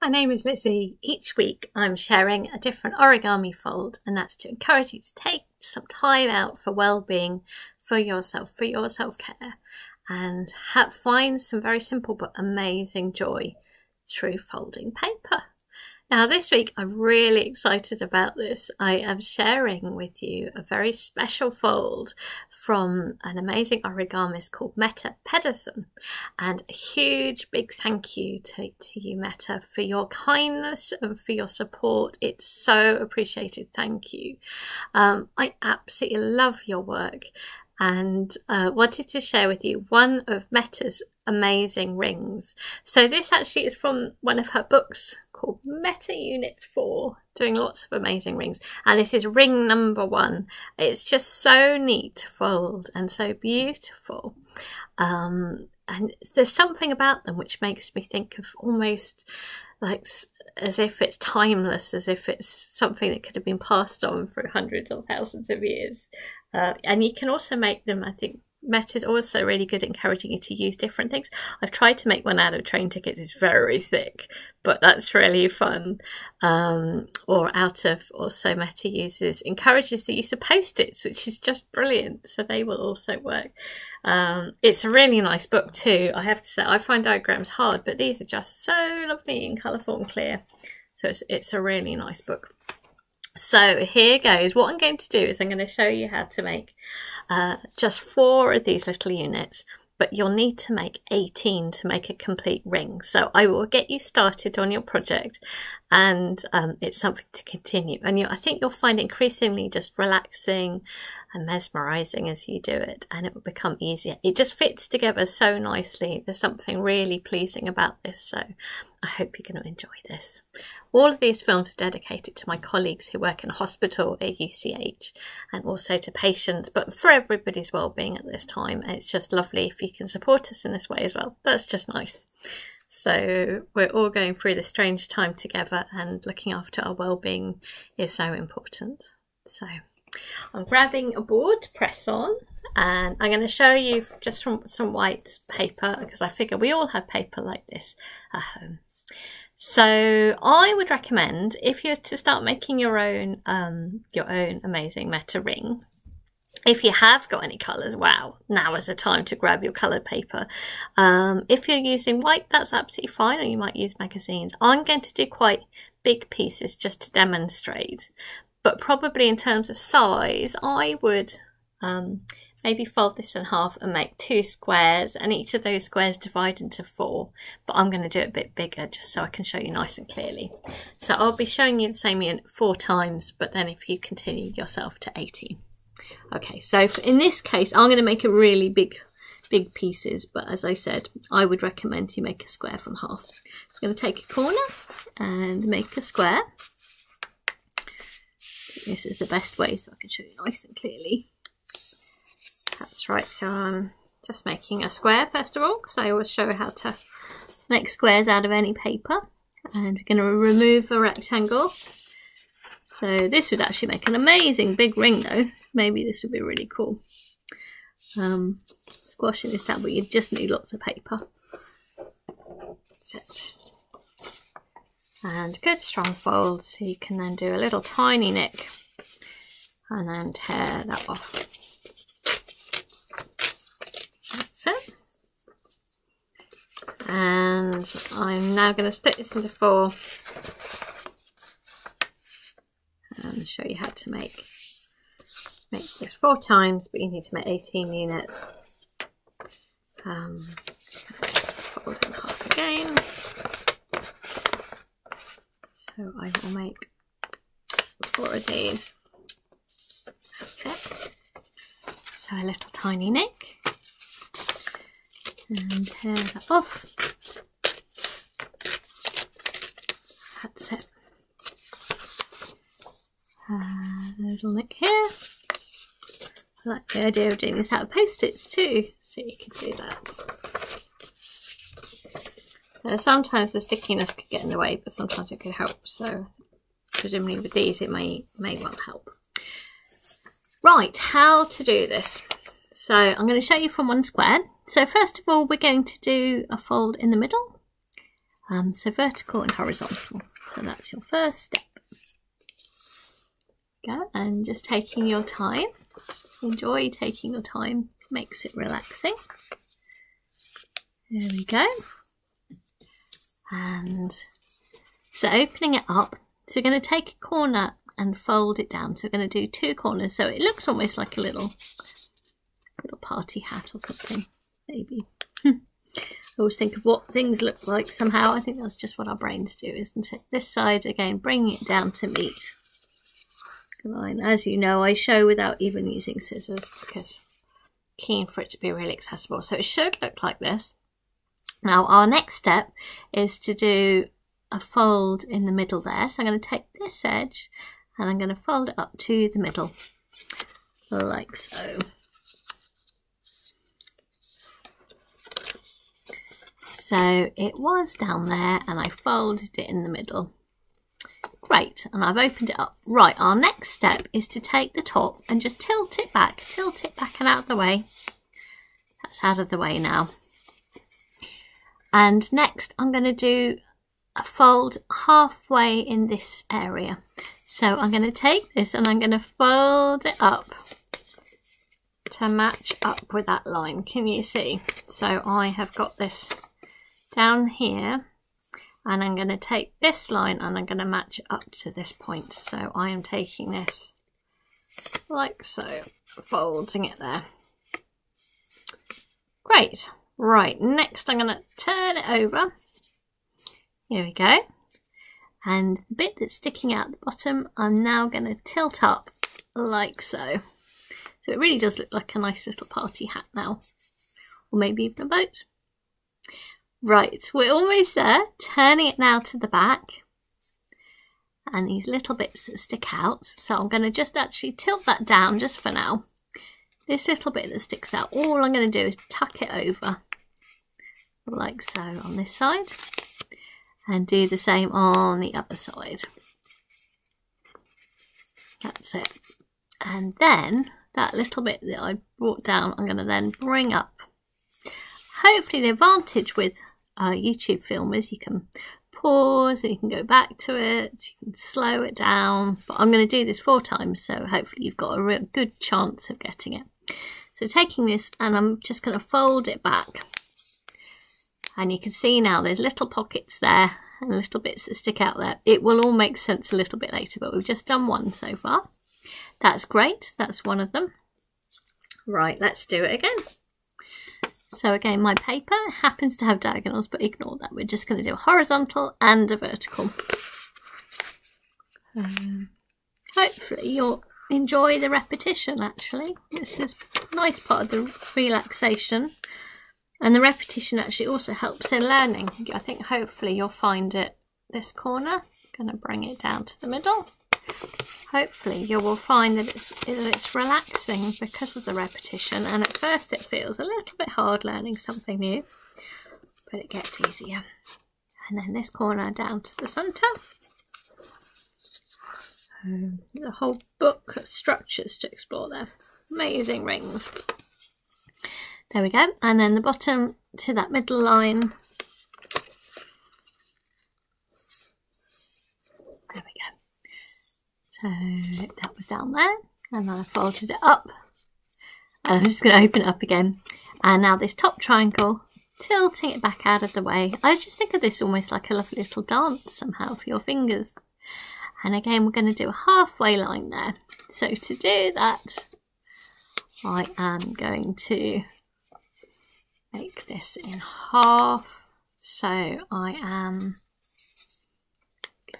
my name is Lizzie. Each week I'm sharing a different origami fold, and that's to encourage you to take some time out for well-being, for yourself, for your self-care, and find some very simple but amazing joy through folding paper. Now this week I'm really excited about this. I am sharing with you a very special fold from an amazing origamist called Mette Pederson, and a huge big thank you to you, Mette, for your kindness and for your support. It's so appreciated. Thank you. I absolutely love your work, and wanted to share with you one of Mette's amazing rings. So this actually is from one of her books called Mette Unit 4, doing lots of amazing rings, and this is ring number 1. It's just so neat to fold and so beautiful, and there's something about them which makes me think of almost like as if it's timeless, as if it's something that could have been passed on for hundreds or thousands of years. And you can also make them, I think Mette is also really good at encouraging you to use different things. I've tried to make one out of train tickets. It's very thick, but that's really fun. Or also Mette encourages the use of post-its, which is just brilliant. So they will also work. It's a really nice book too. I have to say, I find diagrams hard, but these are just so lovely and colourful and clear. So it's a really nice book. So here goes. What I'm going to do is I'm going to show you how to make just 4 of these little units, but you'll need to make 18 to make a complete ring. So I will get you started on your project, and it's something to continue. And I think you'll find it increasingly just relaxing and mesmerising as you do it, and it will become easier. It just fits together so nicely. There's something really pleasing about this, so I hope you're going to enjoy this. All of these films are dedicated to my colleagues who work in a hospital at UCLH, and also to patients, but for everybody's well-being at this time. And it's just lovely if you can support us in this way as well. That's just nice. So we're all going through this strange time together, and looking after our well-being is so important. So I'm grabbing a board to press on, and I'm going to show you just from some white paper, because I figure we all have paper like this at home. So I would recommend, if you're to start making your own amazing Mette ring, if you have got any colours, wow, now is the time to grab your coloured paper. If you're using white, that's absolutely fine, or you might use magazines. I'm going to do quite big pieces just to demonstrate, but probably in terms of size, I would maybe fold this in half and make 2 squares, and each of those squares divide into 4, but I'm going to do it a bit bigger just so I can show you nice and clearly. So I'll be showing you the same unit 4 times, but then if you continue yourself to 18. Okay, so in this case I'm going to make a really big pieces, but as I said, I would recommend you make a square from half. So I'm going to take a corner and make a square. This is the best way so I can show you nice and clearly. That's right, so I'm just making a square first of all, because I always show how to make squares out of any paper. And we're going to remove a rectangle. So this would actually make an amazing big ring though. Maybe this would be really cool. Squashing this down, but you just need lots of paper. That's it. And good strong fold, so you can then do a little tiny nick and then tear that off. That's it. And I'm now going to split this into 4 and show you how to make this 4 times, but you need to make 18 units. Just fold in half again. So I will make 4 of these. That's it. So a little tiny nick. And tear that off. That's it. A little nick here. I like the idea of doing this out of post-its too, so you can do that. Sometimes the stickiness could get in the way, but sometimes it could help, so presumably with these it may well help. Right, how to do this. So I'm going to show you from one square. So first of all, we're going to do a fold in the middle, So vertical and horizontal. So that's your first step. Go, and just taking your time. Enjoy taking your time, makes it relaxing. There we go. And so opening it up, so we're going to take a corner and fold it down. So we're going to do 2 corners, so it looks almost like a little party hat or something, maybe. I always think of what things look like somehow. I think that's just what our brains do, isn't it? This side, again, bringing it down to meet the line. As you know, I show without even using scissors because I'm keen for it to be really accessible. So it should look like this. Now our next step is to do a fold in the middle there. So I'm going to take this edge and I'm going to fold it up to the middle, like so. So it was down there and I folded it in the middle. Great, and I've opened it up. Right, our next step is to take the top and just tilt it back and out of the way. That's out of the way now. And next I'm going to do a fold halfway in this area. So I'm going to take this and I'm going to fold it up to match up with that line. Can you see? So I have got this down here and I'm going to take this line and I'm going to match it up to this point. So I am taking this like so, folding it there. Great. Right, next I'm going to turn it over. Here we go. And the bit that's sticking out the bottom, I'm now going to tilt up like so. So it really does look like a nice little party hat now. Or maybe even a boat. Right, we're almost there. Turning it now to the back. And these little bits that stick out. So I'm going to just actually tilt that down just for now. This little bit that sticks out, all I'm going to do is tuck it over. Like so on this side. And do the same on the other side. That's it. And then that little bit that I brought down, I'm going to then bring up. Hopefully the advantage with YouTube film is you can pause and you can go back to it, you can slow it down. But I'm going to do this 4 times, so hopefully you've got a real good chance of getting it. So taking this and I'm just going to fold it back. And you can see now there's little pockets there and little bits that stick out there. It will all make sense a little bit later, but we've just done one so far. That's great. That's one of them. Right, let's do it again. So again, my paper happens to have diagonals, but ignore that. We're just going to do a horizontal and a vertical. Hopefully you'll enjoy the repetition, actually. This is a nice part of the relaxation. And the repetition actually also helps in learning. I think hopefully you'll find it this corner. I'm going to bring it down to the middle. Hopefully you will find that it's relaxing because of the repetition. And at first it feels a little bit hard learning something new, but it gets easier. And then this corner down to the centre. The whole book of structures to explore there. Amazing rings. There we go, and then the bottom to that middle line. There we go. So that was down there, and then I folded it up. And I'm just going to open it up again. And now this top triangle, tilting it back out of the way. I just think of this almost like a lovely little dance somehow for your fingers. And again, we're going to do a halfway line there. So to do that, I am going to make this in half. So I am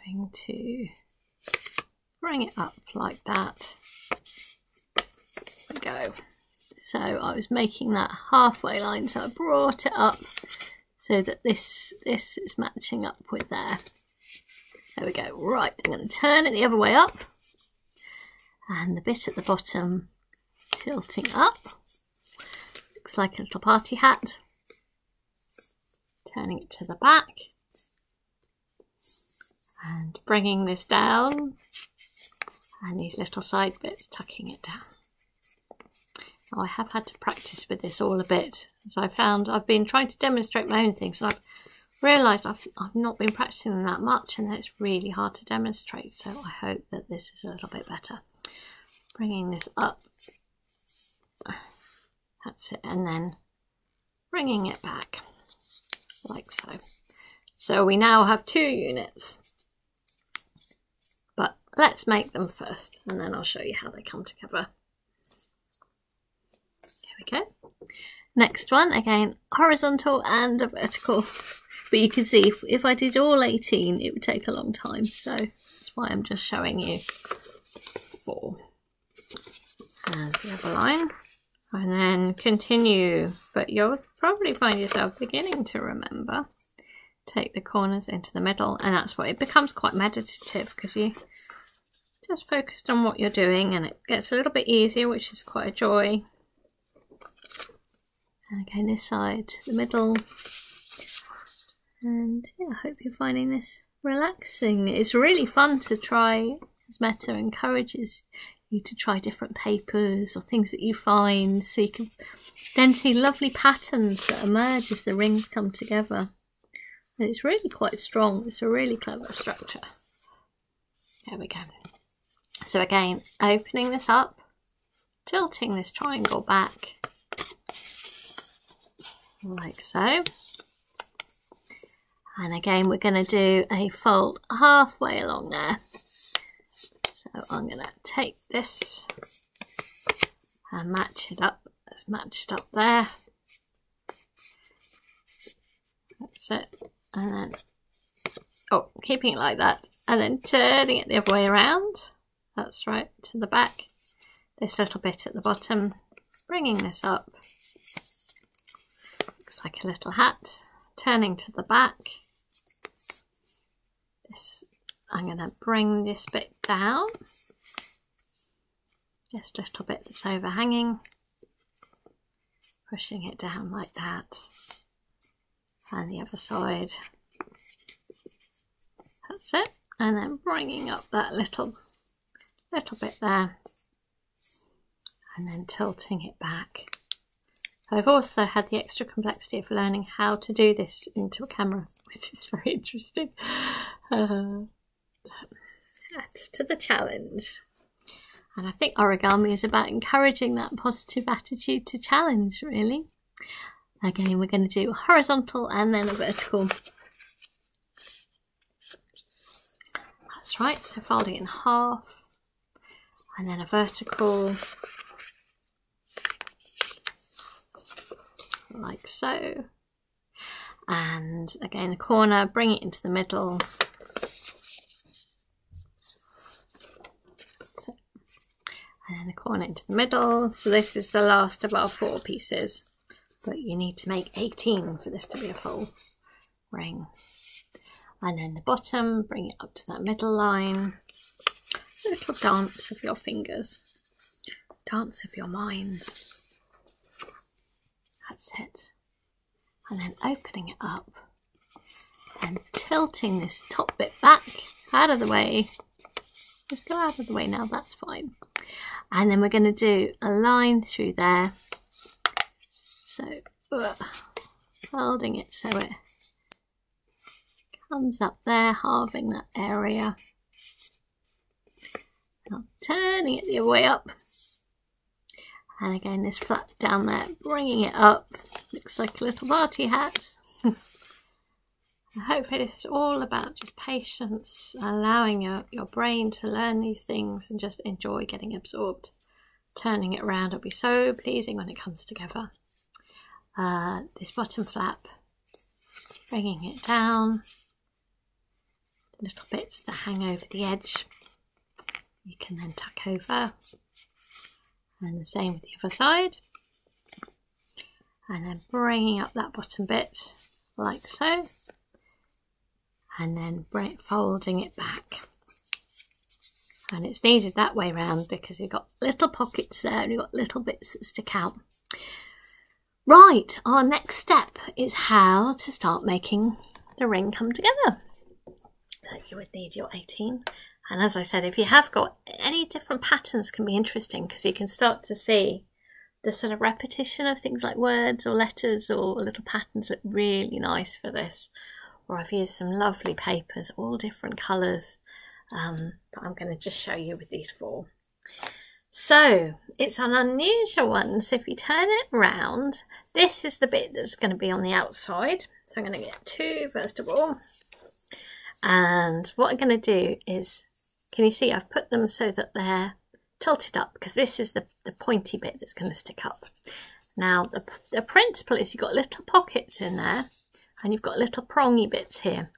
going to bring it up like that. There we go. So I was making that halfway line, so I brought it up so that this is matching up with there. There we go. Right, I'm going to turn it the other way up, and the bit at the bottom tilting up. Looks like a little party hat. Turning it to the back and bringing this down, and these little side bits tucking it down. Now I have had to practice with this all a bit, as I found I've been trying to demonstrate my own things, and I've realised I've not been practicing that much, and it's really hard to demonstrate, so I hope that this is a little bit better. Bringing this up, that's it, and then bringing it back like so. So we now have 2 units, but let's make them first and then I'll show you how they come together. There we go. Next one, again, horizontal and a vertical. But you can see if I did all 18, it would take a long time. So that's why I'm just showing you 4. And the other line. And then continue. But you'll probably find yourself beginning to remember. Take the corners into the middle. And that's what it becomes quite meditative, because you just focused on what you're doing. And it gets a little bit easier, which is quite a joy. And again, this side to the middle. And yeah, I hope you're finding this relaxing. It's really fun to try, as Mette encourages you to try different papers or things that you find, so you can then see lovely patterns that emerge as the rings come together. And it's really quite strong. It's a really clever structure. There we go. So again, opening this up, tilting this triangle back, like so. And again, we're going to do a fold halfway along there. So I'm going to take this and match it up. It's matched up there. That's it. And then, oh, keeping it like that. And then turning it the other way around. That's right, to the back. This little bit at the bottom. Bringing this up. Looks like a little hat. Turning to the back. I'm going to bring this bit down, just a little bit that's overhanging, pushing it down like that, and the other side, that's it, and then bringing up that little bit there, and then tilting it back. I've also had the extra complexity of learning how to do this into a camera, which is very interesting. That's to the challenge. And I think origami is about encouraging that positive attitude to challenge, really. Again, we're going to do a horizontal and then a vertical. That's right, so folding it in half and then a vertical, like so. And again, the corner, bring it into the middle. And then the corner into the middle. So this is the last of our 4 pieces, but you need to make 18 for this to be a full ring. And then the bottom, bring it up to that middle line. A little dance of your fingers, dance of your mind. That's it. And then opening it up and tilting this top bit back out of the way. Just go out of the way now, that's fine. And then we're going to do a line through there. So, folding it so it comes up there, halving that area. Now turning it the other way up. And again, this flap down there, bringing it up. Looks like a little party hat. Hopefully this is all about just patience, allowing your brain to learn these things and just enjoy getting absorbed. Turning it around will be so pleasing when it comes together. This bottom flap, bringing it down. Little bits that hang over the edge, you can then tuck over. And the same with the other side. And then bringing up that bottom bit, like so. And then folding it back. And it's needed that way round because you've got little pockets there and you've got little bits that stick out. Right, our next step is how to start making the ring come together. So you would need your 18. And as I said, if you have got any different patterns, can be interesting because you can start to see the sort of repetition of things like words or letters or little patterns look really nice for this. or I've used some lovely papers, all different colours, but I'm going to just show you with these 4. So it's an unusual one, so if you turn it round, this is the bit that's going to be on the outside. So I'm going to get 2 first of all, and what I'm going to do is, can you see I've put them so that they're tilted up, because this is the pointy bit that's going to stick up. Now the principle is you've got little pockets in there and you've got little prongy bits here,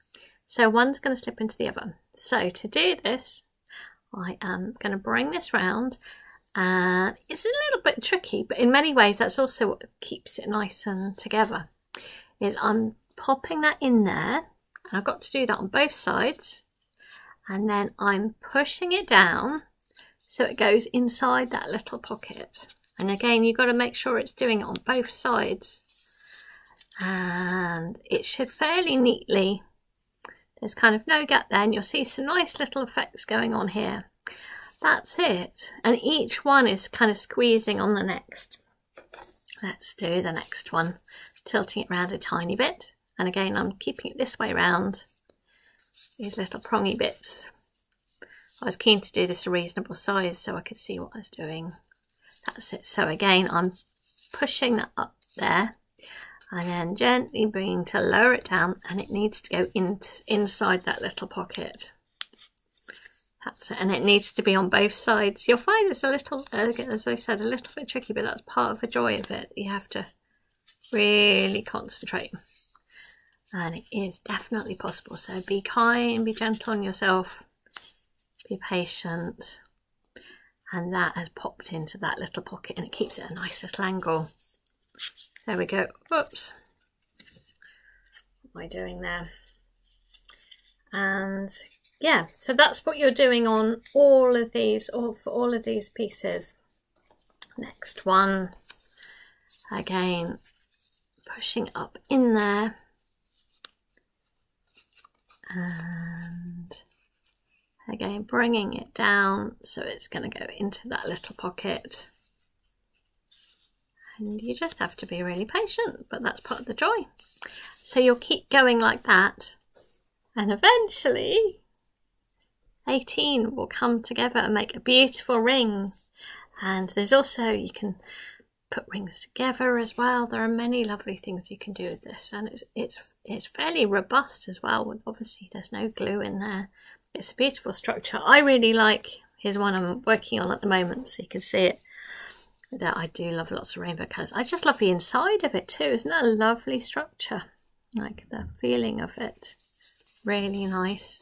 so one's going to slip into the other. So to do this, I am going to bring this round, and it's a little bit tricky, but in many ways that's also what keeps it nice and together, is I'm popping that in there, and I've got to do that on both sides, and then I'm pushing it down so it goes inside that little pocket. And again, you've got to make sure it's doing it on both sides. And it should fairly neatly, there's kind of no gap there, and you'll see some nice little effects going on here. That's it. And each one is kind of squeezing on the next. Let's do the next one, tilting it around a tiny bit. And again, I'm keeping it this way round, these little prongy bits. I was keen to do this a reasonable size so I could see what I was doing. That's it. So again, I'm pushing that up there and then gently bringing to lower it down, and it needs to go inside that little pocket. That's it. And it needs to be on both sides. You'll find it's a little, as I said, a little bit tricky, but that's part of the joy of it. You have to really concentrate. And it is definitely possible. So be kind, be gentle on yourself. Be patient, and that has popped into that little pocket, and it keeps it a nice little angle. There we go. Whoops, what am I doing there? And yeah, so that's what you're doing on all of these, or for all of these pieces. Next one, again, pushing up in there, and again, bringing it down so it's going to go into that little pocket. And you just have to be really patient, but that's part of the joy. So you'll keep going like that, and eventually 18 will come together and make a beautiful ring. And there's also, you can put rings together as well. There are many lovely things you can do with this, and it's fairly robust as well. Obviously there's no glue in there. It's a beautiful structure. I really like, here's one I'm working on at the moment, so you can see it. That I do love lots of rainbow colours. I just love the inside of it too. Isn't that a lovely structure? Like the feeling of it. Really nice.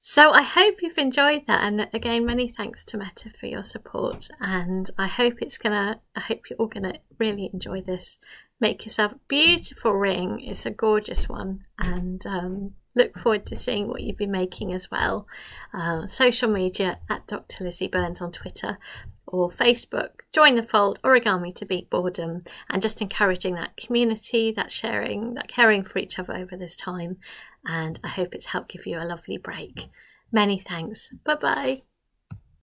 So I hope you've enjoyed that, and again, many thanks to Mette for your support, and I hope you're all gonna really enjoy this. Make yourself a beautiful ring. It's a gorgeous one, and look forward to seeing what you've been making as well. Social media at Dr. Lizzie Burns on Twitter or Facebook. Join the fold, Origami to Beat Boredom, and just encouraging that community, that sharing, that caring for each other over this time. And I hope it's helped give you a lovely break. Many thanks. Bye bye.